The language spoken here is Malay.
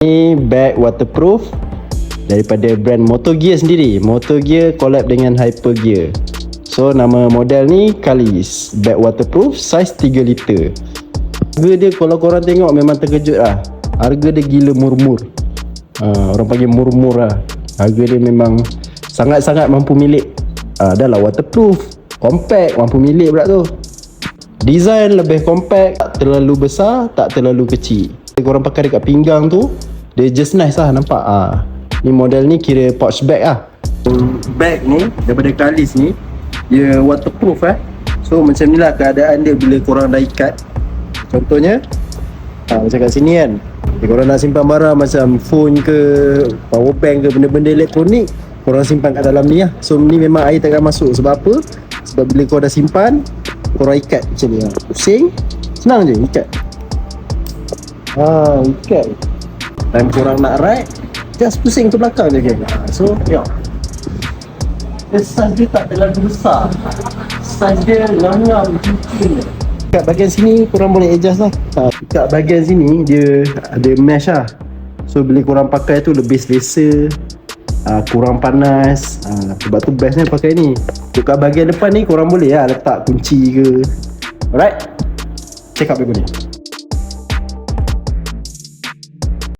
Ni bag waterproof daripada brand Moto Gear sendiri. Moto Gear collab dengan Hyper Gear. So nama model ni Kalis. Bag waterproof size 3 liter. Harga dia kalau korang tengok memang terkejut lah. Harga dia gila murmur. Orang panggil murmur lah. Harga dia memang sangat-sangat mampu milik. Dah lah waterproof, compact, mampu milik pula tu. Design lebih compact, tak terlalu besar, tak terlalu kecil. Korang pakai dekat pinggang tu, dia just nice lah nampak. Ni model ni kira pouch bag lah. Bag ni daripada Kalis ni, dia waterproof So macam ni lah keadaan dia bila korang dah ikat. Contohnya macam kat sini kan, korang nak simpan barang macam phone ke, power bank ke, benda-benda elektronik, korang simpan kat dalam ni lah. So ni memang air takkan masuk. Sebab apa? Sebab bila kau dah simpan, korang ikat macam ni lah. Pusing, senang je ikat. Ikat. Time korang nak ride, just pusing ke belakang je kan. So tengok, size dia tak terlalu besar. Size dia ngam-ngam, cincin. Kat bahagian sini korang boleh adjust lah. Kat bahagian sini dia ada mesh lah. So bila korang pakai tu lebih selesa, kurang panas. Sebab tu bestnya pakai ni. Kat bahagian depan ni korang boleh lah letak kunci ke. Alright, check out bag ni.